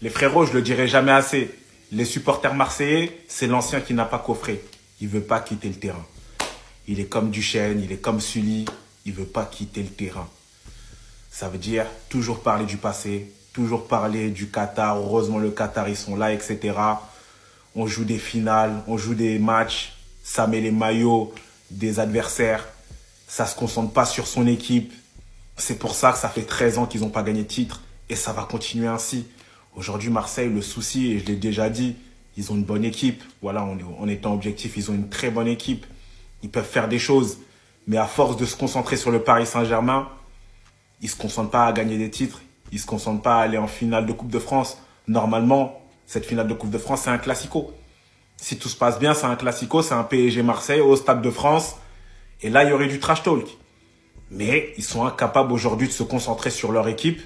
Les frérots, je le dirai jamais assez. Les supporters marseillais, c'est l'ancien qui n'a pas coffré. Il veut pas quitter le terrain. Il est comme Duchesne, il est comme Sully. Il veut pas quitter le terrain. Ça veut dire toujours parler du passé, toujours parler du Qatar. Heureusement, le Qatar, ils sont là, etc. On joue des finales, on joue des matchs. Ça met les maillots des adversaires. Ça se concentre pas sur son équipe. C'est pour ça que ça fait 13 ans qu'ils n'ont pas gagné de titre. Et ça va continuer ainsi. Aujourd'hui, Marseille, le souci, et je l'ai déjà dit, ils ont une bonne équipe. Voilà, en étant objectif, ils ont une très bonne équipe. Ils peuvent faire des choses. Mais à force de se concentrer sur le Paris Saint-Germain, ils ne se concentrent pas à gagner des titres. Ils ne se concentrent pas à aller en finale de Coupe de France. Normalement, cette finale de Coupe de France, c'est un classico. Si tout se passe bien, c'est un classico, c'est un PSG Marseille au Stade de France. Et là, il y aurait du trash talk. Mais ils sont incapables aujourd'hui de se concentrer sur leur équipe,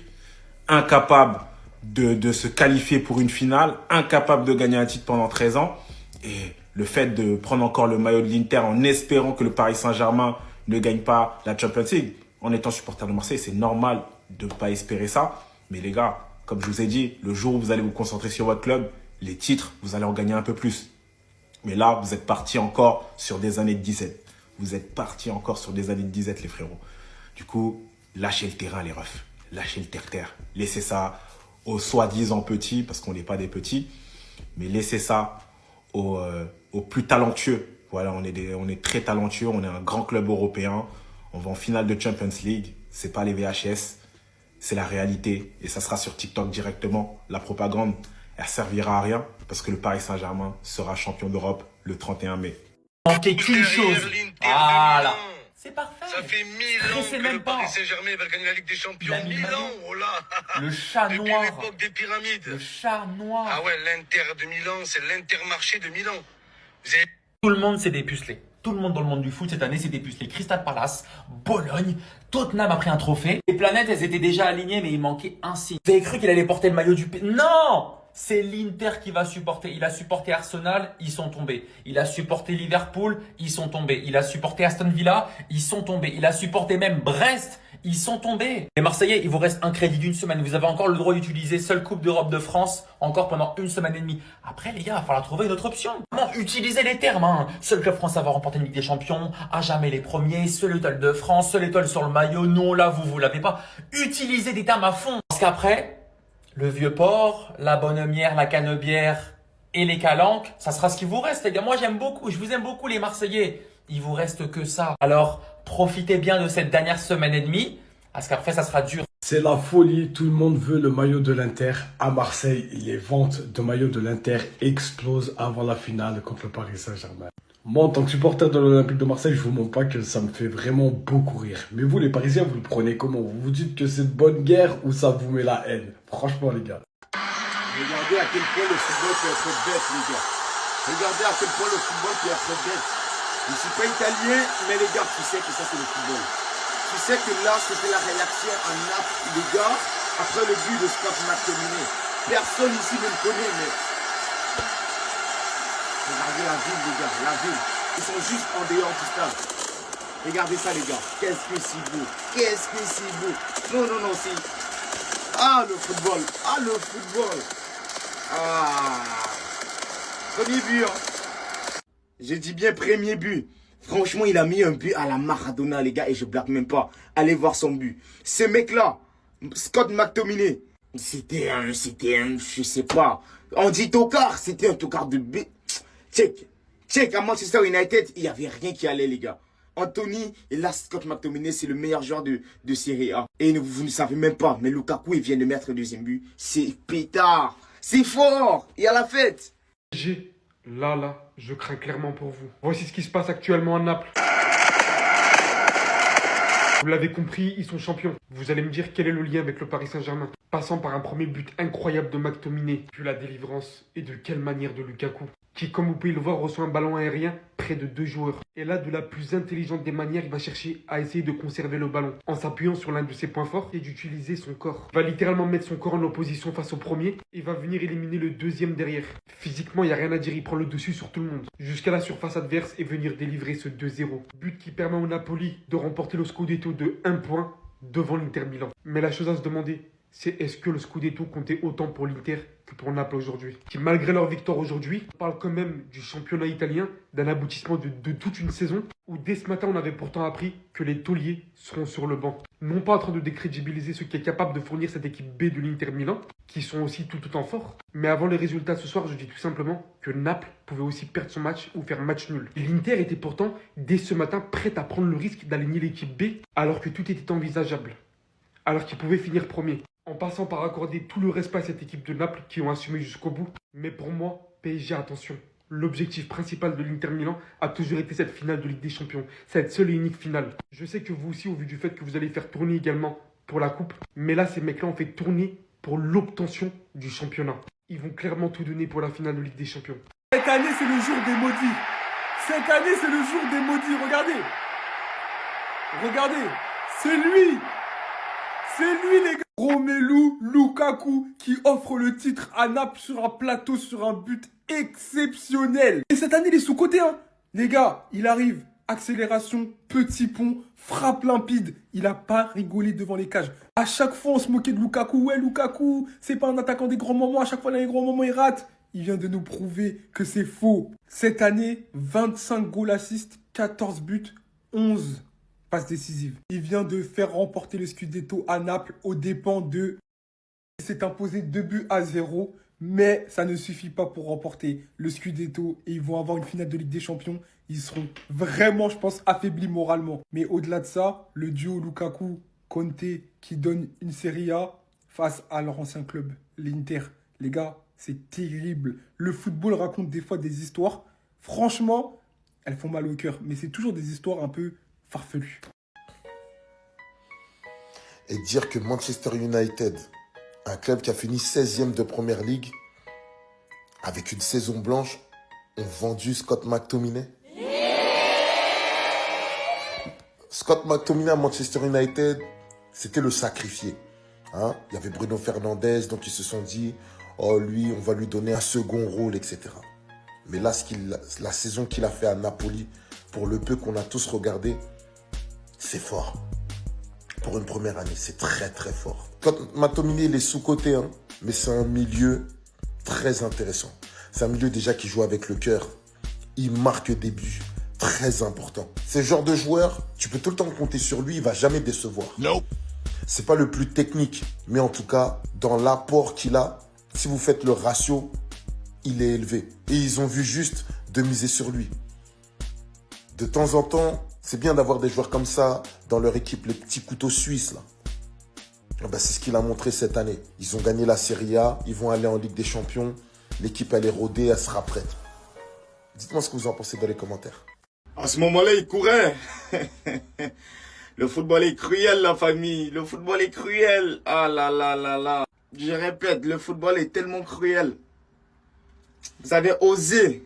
incapables de se qualifier pour une finale, incapables de gagner un titre pendant 13 ans. Et le fait de prendre encore le maillot de l'Inter en espérant que le Paris Saint-Germain ne gagne pas la Champions League, en étant supporter de Marseille, c'est normal de ne pas espérer ça. Mais les gars, comme je vous ai dit, le jour où vous allez vous concentrer sur votre club, les titres, vous allez en gagner un peu plus. Mais là, vous êtes partis encore sur des années de disette. Vous êtes partis encore sur des années de disette, les frérots. Du coup, lâchez le terrain, les refs. Lâchez le terre-terre. Laissez ça aux soi-disant petits, parce qu'on n'est pas des petits. Mais laissez ça aux plus talentueux. Voilà, on est très talentueux. On est un grand club européen. On va en finale de Champions League. C'est pas les VHS. C'est la réalité. Et ça sera sur TikTok directement. La propagande, elle servira à rien. Parce que le Paris Saint-Germain sera champion d'Europe le 31 mai. Manquez qu'une chose. Voilà. C'est parfait. Ça fait 1000 ans que même le pas. Paris Saint-Germain va gagner la Ligue des Champions. La 1000 ans, oh là. Le chat Depuis noir. l'époque des pyramides. Le chat noir. Ah ouais, l'Inter de Milan, c'est l'Intermarché de Milan. Vous avez... Tout le monde s'est dépucelé. Tout le monde dans le monde du foot cette année s'est dépucelé. Crystal Palace, Bologne, Tottenham a pris un trophée. Les planètes, elles étaient déjà alignées, mais il manquait un signe. Vous avez cru qu'il allait porter le maillot du P... Non! C'est l'Inter qui va supporter. Il a supporté Arsenal, ils sont tombés. Il a supporté Liverpool, ils sont tombés. Il a supporté Aston Villa, ils sont tombés. Il a supporté même Brest, ils sont tombés. Les Marseillais, il vous reste un crédit d'une semaine. Vous avez encore le droit d'utiliser seule Coupe d'Europe de France, encore pendant une semaine et demie. Après, les gars, il va falloir trouver une autre option. Comment utiliser les termes, hein. Seul club français à avoir remporté une Ligue des Champions, à jamais les premiers, seule étoile de France, seule étoile sur le maillot. Non, là, vous l'avez pas. Utilisez des termes à fond. Parce qu'après, le vieux port, la bonhommière, la canebière et les calanques, ça sera ce qui vous reste, les gars. Moi, je vous aime beaucoup, les Marseillais. Il vous reste que ça. Alors, profitez bien de cette dernière semaine et demie, parce qu'après, ça sera dur. C'est la folie, tout le monde veut le maillot de l'Inter. À Marseille, les ventes de maillots de l'Inter explosent avant la finale contre le Paris Saint-Germain. Moi, en tant que supporter de l'Olympique de Marseille, je vous montre pas que ça me fait vraiment beaucoup rire. Mais vous, les Parisiens, vous le prenez comment? Vous vous dites que c'est de bonne guerre ou ça vous met la haine? Franchement, les gars. Regardez à quel point le football peut être bête, les gars. Regardez à quel point le football peut être bête. Je ne suis pas italien, mais les gars, tu sais que ça, c'est le football. Tu sais que là, c'était la réaction en Naples, les gars, après le but de Scott McTominay. Personne ici ne le connaît, mais... Regardez la ville, les gars, la ville. Ils sont juste en dehors du stade. Regardez ça, les gars. Qu'est-ce que c'est beau. Qu'est-ce que c'est beau. Non, non, non, c'est... Ah, le football. Ah, le football. Ah. Premier but, hein. Je dis bien premier but. Franchement, il a mis un but à la Maradona, les gars, et je blague même pas. Allez voir son but. Ce mec-là, Scott McTominay, c'était un, je sais pas. On dit tocard, c'était un tocard de but. Check, à Manchester United, il n'y avait rien qui allait, les gars. Anthony, et là, Scott McTominay, c'est le meilleur joueur de Serie A. Et vous ne savez même pas, mais Lukaku, il vient de mettre le deuxième but. C'est pétard. C'est fort. Il y a la fête. Là, je crains clairement pour vous. Voici ce qui se passe actuellement à Naples. Vous l'avez compris, ils sont champions. Vous allez me dire quel est le lien avec le Paris Saint-Germain. Passant par un premier but incroyable de McTominay, puis la délivrance, et de quelle manière de Lukaku, qui, comme vous pouvez le voir, reçoit un ballon aérien près de 2 joueurs. Et là, de la plus intelligente des manières, il va chercher à essayer de conserver le ballon, en s'appuyant sur l'un de ses points forts et d'utiliser son corps. Il va littéralement mettre son corps en opposition face au premier, et va venir éliminer le deuxième derrière. Physiquement, il n'y a rien à dire, il prend le dessus sur tout le monde, jusqu'à la surface adverse et venir délivrer ce 2-0. But qui permet au Napoli de remporter le Scudetto de 1 point devant l'Inter Milan. Mais la chose à se demander, c'est est-ce que le Scudetto comptait autant pour l'Inter que pour Naples aujourd'hui. Qui, malgré leur victoire aujourd'hui, parle quand même du championnat italien, d'un aboutissement de toute une saison, où dès ce matin, on avait pourtant appris que les tauliers seront sur le banc. Non pas en train de décrédibiliser ceux qui est capable de fournir cette équipe B de l'Inter Milan, qui sont aussi tout autant forts. Mais avant les résultats ce soir, je dis tout simplement que Naples pouvait aussi perdre son match ou faire match nul. L'Inter était pourtant, dès ce matin, prête à prendre le risque d'aligner l'équipe B, alors que tout était envisageable. Alors qu'ils pouvaient finir premier, en passant par accorder tout le respect à cette équipe de Naples qui ont assumé jusqu'au bout. Mais pour moi, PSG, attention. L'objectif principal de l'Inter Milan a toujours été cette finale de Ligue des Champions. Cette seule et unique finale. Je sais que vous aussi, au vu du fait que vous allez faire tourner également pour la coupe, mais là, ces mecs-là ont fait tourner pour l'obtention du championnat. Ils vont clairement tout donner pour la finale de Ligue des Champions. Cette année, c'est le jour des maudits. Cette année, c'est le jour des maudits. Regardez. Regardez. C'est lui. C'est lui, les gars. Romelu Lukaku qui offre le titre à Naples sur un plateau, sur un but exceptionnel. Et cette année, il est sous-coté, hein. Les gars, il arrive. Accélération, petit pont, frappe limpide. Il a pas rigolé devant les cages. À chaque fois, on se moquait de Lukaku. Ouais, Lukaku, c'est pas un attaquant des grands moments. À chaque fois, dans les grands moments, il rate. Il vient de nous prouver que c'est faux. Cette année, 25 goals assists, 14 buts, 11 passes décisives. Il vient de faire remporter le Scudetto à Naples aux dépens de... Il s'est imposé 2-0, mais ça ne suffit pas pour remporter le Scudetto et ils vont avoir une finale de Ligue des Champions. Ils seront vraiment, je pense, affaiblis moralement. Mais au-delà de ça, le duo Lukaku-Conte qui donne une Serie A face à leur ancien club, l'Inter. Les gars, c'est terrible. Le football raconte des fois des histoires. Franchement, elles font mal au cœur. Mais c'est toujours des histoires un peu farfelues. Et dire que Manchester United, un club qui a fini 16e de Première Ligue, avec une saison blanche, ont vendu Scott McTominay. Scott McTominay à Manchester United, c'était le sacrifié. Hein? Il y avait Bruno Fernandes, donc ils se sont dit, oh lui, on va lui donner un second rôle, etc. Mais là, la saison qu'il a fait à Napoli, pour le peu qu'on a tous regardé, c'est fort. Pour une première année, c'est très très fort. Scott McTominay, il est sous-coté, hein, mais c'est un milieu très intéressant. C'est un milieu déjà qui joue avec le cœur. Il marque des buts très importants. C'est le genre de joueur, tu peux tout le temps compter sur lui, il va jamais décevoir. Non. C'est pas le plus technique, mais en tout cas, dans l'apport qu'il a, si vous faites le ratio, il est élevé. Et ils ont vu juste de miser sur lui. De temps en temps, c'est bien d'avoir des joueurs comme ça dans leur équipe, les petits couteaux suisses là. C'est ce qu'il a montré cette année. Ils ont gagné la Serie A, ils vont aller en Ligue des Champions. L'équipe, elle est rodée, elle sera prête. Dites-moi ce que vous en pensez dans les commentaires. À ce moment-là, il courait. Le football est cruel, la famille. Le football est cruel. Ah là là là là. Je répète, le football est tellement cruel. Vous avez osé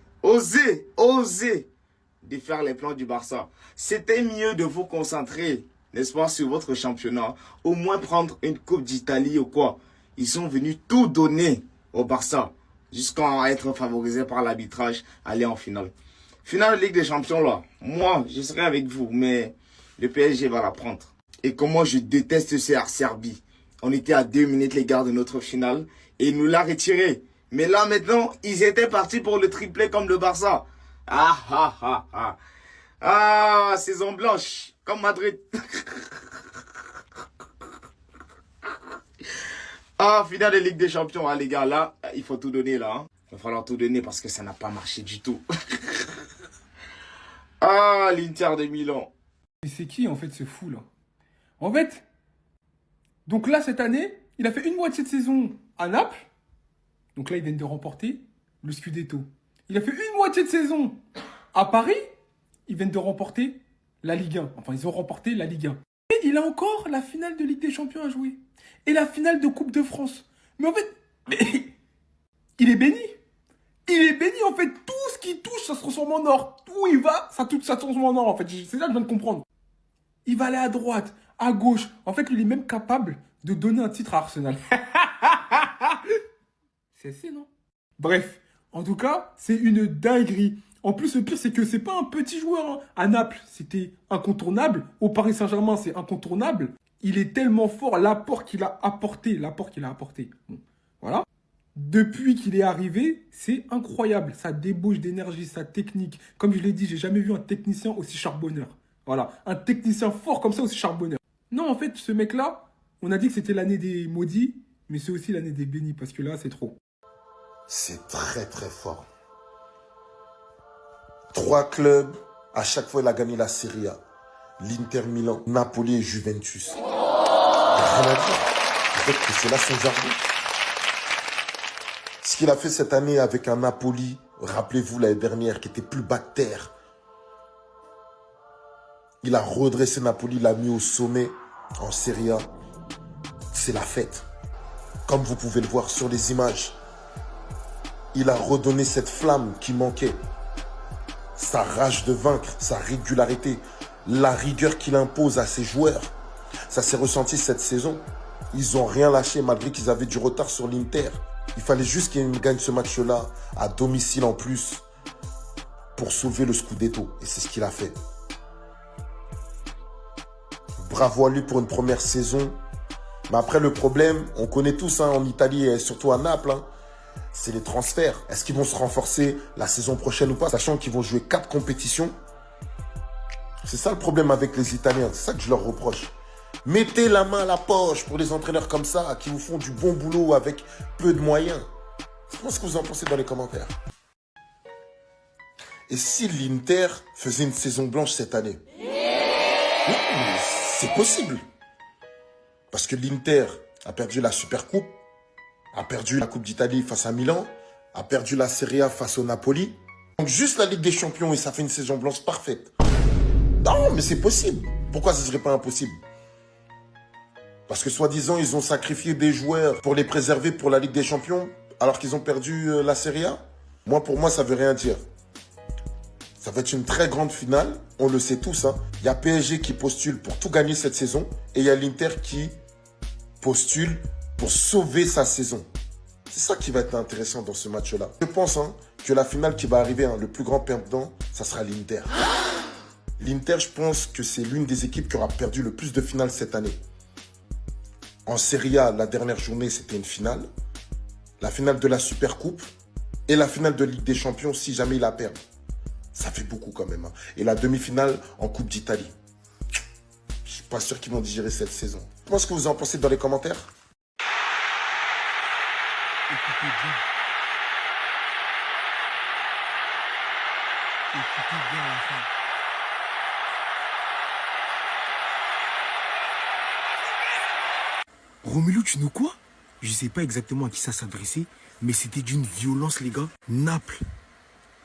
défaire les plans du Barça. C'était mieux de vous concentrer, n'est-ce pas, sur votre championnat. Au moins prendre une Coupe d'Italie ou quoi. Ils sont venus tout donner au Barça. Jusqu'à être favorisés par l'arbitrage, aller en finale. Finale de Ligue des Champions, là. Moi, je serai avec vous, mais le PSG va la prendre. Et comment je déteste ce Serbie. On était à 2 minutes, les gars, de notre finale. Et ils nous l'a retiré. Mais là, maintenant, ils étaient partis pour le triplé comme le Barça. Ah, saison blanche, comme Madrid. Ah, finale de Ligue des Champions, hein, les gars, là, il faut tout donner, là. Hein. Il va falloir tout donner parce que ça n'a pas marché du tout. Ah, l'Inter de Milan. Et c'est qui, en fait, ce fou, là? En fait, donc là, cette année, il a fait une moitié de saison à Naples. Donc là, ils viennent de remporter le Scudetto. Il a fait une moitié de saison à Paris. Ils viennent de remporter la Ligue 1. Enfin, ils ont remporté la Ligue 1. Et il a encore la finale de Ligue des Champions à jouer. Et la finale de Coupe de France. Mais en fait, il est béni. Il est béni, en fait. Tout ce qui touche, ça se transforme en or. Où il va, ça se transforme en or, en fait. C'est ça que je viens de comprendre. Il va aller à droite, à gauche. En fait, il est même capable de donner un titre à Arsenal. C'est non? Bref, en tout cas, c'est une dinguerie. En plus, le pire, c'est que c'est pas un petit joueur. Hein. À Naples, c'était incontournable. Au Paris Saint-Germain, c'est incontournable. il est tellement fort, l'apport qu'il a apporté. Bon, voilà. Depuis qu'il est arrivé, c'est incroyable. Sa débauche d'énergie, sa technique. Comme je l'ai dit, j'ai jamais vu un technicien aussi charbonneur. Voilà. Un technicien fort comme ça aussi charbonneur. Non, en fait, ce mec-là, on a dit que c'était l'année des maudits, mais c'est aussi l'année des bénis, parce que là, c'est trop. C'est très très fort. 3 clubs, à chaque fois il a gagné la Serie A. L'Inter Milan, Napoli et Juventus. Rien à dire. Peut-être que c'est là son jargon. Ce qu'il a fait cette année avec un Napoli, rappelez-vous l'année dernière, qui était plus bas que terre. Il a redressé Napoli, il l'a mis au sommet en Serie A. C'est la fête. Comme vous pouvez le voir sur les images. Il a redonné cette flamme qui manquait. Sa rage de vaincre, sa régularité, la rigueur qu'il impose à ses joueurs. Ça s'est ressenti cette saison. Ils n'ont rien lâché malgré qu'ils avaient du retard sur l'Inter. Il fallait juste qu'ils gagnent ce match-là à domicile en plus pour sauver le Scudetto. Et c'est ce qu'il a fait. Bravo à lui pour une première saison. Mais après, le problème, on connaît tous en Italie et surtout à Naples, c'est les transferts. Est-ce qu'ils vont se renforcer la saison prochaine ou pas, sachant qu'ils vont jouer 4 compétitions? C'est ça le problème avec les Italiens. C'est ça que je leur reproche. Mettez la main à la poche pour les entraîneurs comme ça, qui vous font du bon boulot avec peu de moyens. Dites-moi ce que vous en pensez dans les commentaires. Et si l'Inter faisait une saison blanche cette année? Oui, c'est possible. Parce que l'Inter a perdu la Supercoupe, a perdu la Coupe d'Italie face à Milan, a perdu la Serie A face au Napoli. Donc juste la Ligue des Champions et ça fait une saison blanche parfaite. Non, mais c'est possible. Pourquoi ce ne serait pas impossible? Parce que soi-disant, ils ont sacrifié des joueurs pour les préserver pour la Ligue des Champions alors qu'ils ont perdu la Serie A. Moi, pour moi, ça ne veut rien dire. Ça va être une très grande finale, on le sait tous. Il y a PSG qui postule pour tout gagner cette saison et il y a l'Inter qui postule pour sauver sa saison. C'est ça qui va être intéressant dans ce match-là. Je pense que la finale qui va arriver, le plus grand perdant, ça sera l'Inter. L'Inter, je pense que c'est l'une des équipes qui aura perdu le plus de finales cette année. En Serie A, la dernière journée, c'était une finale. La finale de la Supercoupe et la finale de Ligue des Champions, si jamais ils la perdent. Ça fait beaucoup quand même. Et la demi-finale en Coupe d'Italie. Je suis pas sûr qu'ils vont digérer cette saison. Dites-moi ce que vous en pensez dans les commentaires. Écoutez bien. Écoutez bien la fin. Romelu, tu know quoi? Je sais pas exactement à qui ça s'adressait, mais c'était d'une violence, les gars. Naples,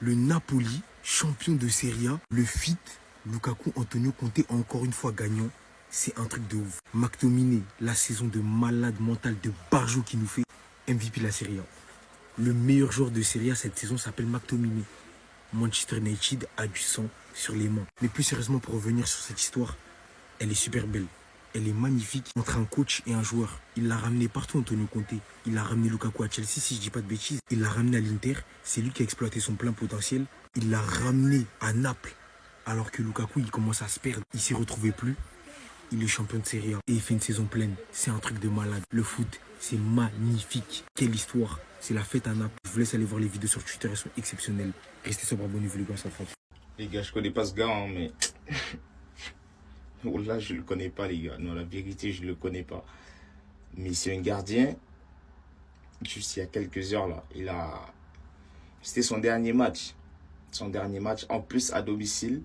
le Napoli, champion de Serie A, le FIT, Lukaku, Antonio Conte, encore une fois gagnant. C'est un truc de ouf. McTominay, la saison de malade mental de Barjo qui nous fait MVP de la Serie A. Le meilleur joueur de Serie A cette saison s'appelle McTominay. Manchester United a du sang sur les mains. Mais plus sérieusement, pour revenir sur cette histoire, elle est super belle. Elle est magnifique entre un coach et un joueur. Il l'a ramené partout, Antonio Conte. Il a ramené Lukaku à Chelsea, si je dis pas de bêtises. Il l'a ramené à l'Inter. C'est lui qui a exploité son plein potentiel. Il l'a ramené à Naples. Alors que Lukaku, il commence à se perdre. Il s'y retrouvait plus. Il est champion de Serie A. Et il fait une saison pleine. C'est un truc de malade. Le foot, c'est magnifique. Quelle histoire. C'est la fête à Naples. Je vous laisse aller voir les vidéos sur Twitter. Elles sont exceptionnelles. Restez sobre, abonnez-vous les gars, ça frappe. Les gars, je connais pas ce gars, mais... Oh là, je le connais pas, les gars. Non, la vérité, je le connais pas. Mais c'est un gardien. Juste il y a quelques heures, là. C'était son dernier match. Son dernier match. En plus, à domicile.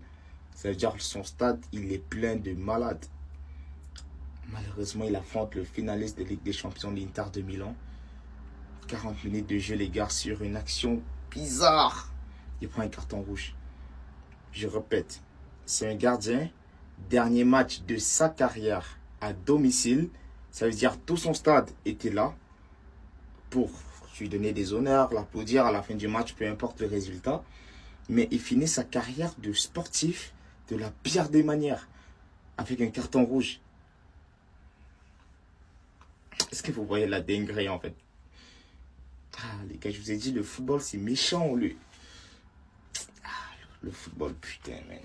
Ça veut dire que son stade, il est plein de malades. Malheureusement, il affronte le finaliste de Ligue des Champions, l'Inter de Milan. 40 minutes de jeu, les gars, sur une action bizarre. Il prend un carton rouge. Je répète, c'est un gardien. Dernier match de sa carrière à domicile. Ça veut dire tout son stade était là pour lui donner des honneurs, l'applaudir à la fin du match, peu importe le résultat. Mais il finit sa carrière de sportif de la pire des manières, avec un carton rouge. Est-ce que vous voyez la dinguerie en fait? Les gars, je vous ai dit, le football c'est méchant, le football, putain, man.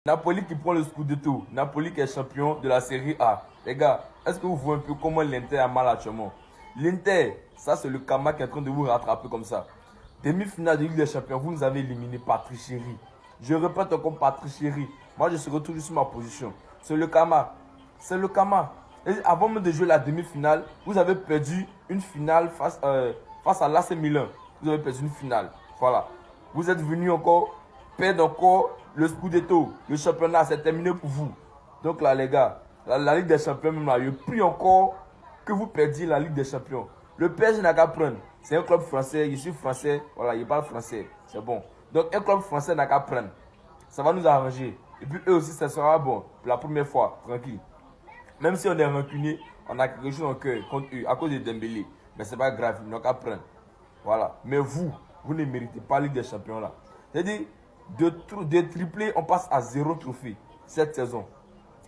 Napoli qui prend le Scudetto. Napoli qui est champion de la Série A. Les gars, est-ce que vous voyez un peu comment l'Inter a mal actuellement? L'Inter, ça c'est le karma qui est en train de vous rattraper comme ça. Demi-finale de Ligue des Champions, vous nous avez éliminé par tricherie. Je répète encore par tricherie. Moi je serai toujours sur ma position. C'est le karma. C'est le karma. Et avant même de jouer la demi-finale, vous avez perdu une finale face à l'AC Milan. Vous avez perdu une finale. Voilà. Vous êtes venu encore perdre encore le Scudetto. Le championnat, c'est terminé pour vous. Donc là, les gars, la Ligue des Champions, même là, je prie encore que vous perdiez la Ligue des Champions. Le PSG n'a qu'à prendre. C'est un club français, je suis français. Voilà, il parle français. C'est bon. Donc un club français n'a qu'à prendre. Ça va nous arranger. Et puis eux aussi, ça sera bon. Pour la première fois, tranquille. Même si on est rancunier, on a quelque chose en cœur contre eux à cause de Dembélé. Mais c'est pas grave, ils n'ont qu'à prendre. Voilà. Mais vous ne méritez pas la Ligue des Champions là. C'est-à-dire, de triplé, on passe à 0 trophée cette saison.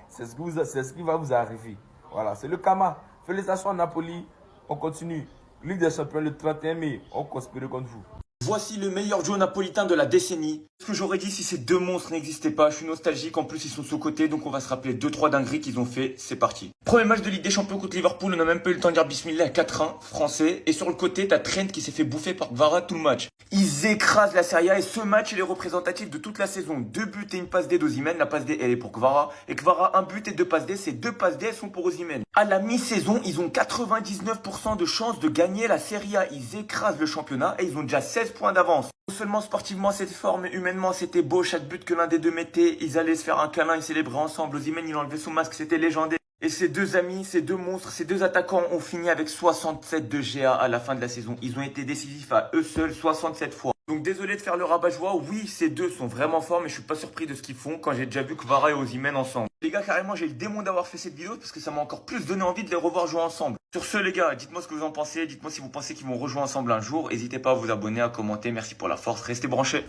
C'est ce qui va vous arriver. Voilà, c'est le karma. Félicitations à Napoli. On continue. Ligue des Champions le 31 mai. On conspire contre vous. Voici le meilleur duo napolitain de la décennie. Ce que j'aurais dit si ces deux monstres n'existaient pas. Je suis nostalgique, en plus ils sont sous-cotés, donc on va se rappeler 2-3 dingueries qu'ils ont fait. C'est parti. Premier match de Ligue des Champions contre Liverpool, on n'a même pas eu le temps de dire bismillah, 4-1, français. Et sur le côté, t'as Trent qui s'est fait bouffer par Kvara tout le match. Ils écrasent la Serie A et ce match il est représentatif de toute la saison. 2 buts et une passe D d'Osimhen. La passe D elle est pour Kvara. Et Kvara, 1 but et 2 passes D. Ces 2 passes D elles sont pour Osimhen. À la mi-saison, ils ont 99% de chances de gagner la Serie A. Ils écrasent le championnat et ils ont déjà 16 points d'avance. Non seulement sportivement c'était fort, mais humainement c'était beau. Chaque but que l'un des deux mettait, ils allaient se faire un câlin et célébrer ensemble. Osimhen il enlevait son masque, c'était légendaire. Et ces deux amis, ces deux monstres, ces deux attaquants ont fini avec 67 de GA à la fin de la saison. Ils ont été décisifs à eux seuls 67 fois. Donc désolé de faire le rabat-joie, oui ces deux sont vraiment forts mais je suis pas surpris de ce qu'ils font quand j'ai déjà vu Kvara et Osimhen ensemble. Les gars carrément j'ai le démon d'avoir fait cette vidéo parce que ça m'a encore plus donné envie de les revoir jouer ensemble. Sur ce les gars, dites-moi ce que vous en pensez, dites-moi si vous pensez qu'ils vont rejouer ensemble un jour. N'hésitez pas à vous abonner, à commenter, merci pour la force, restez branchés.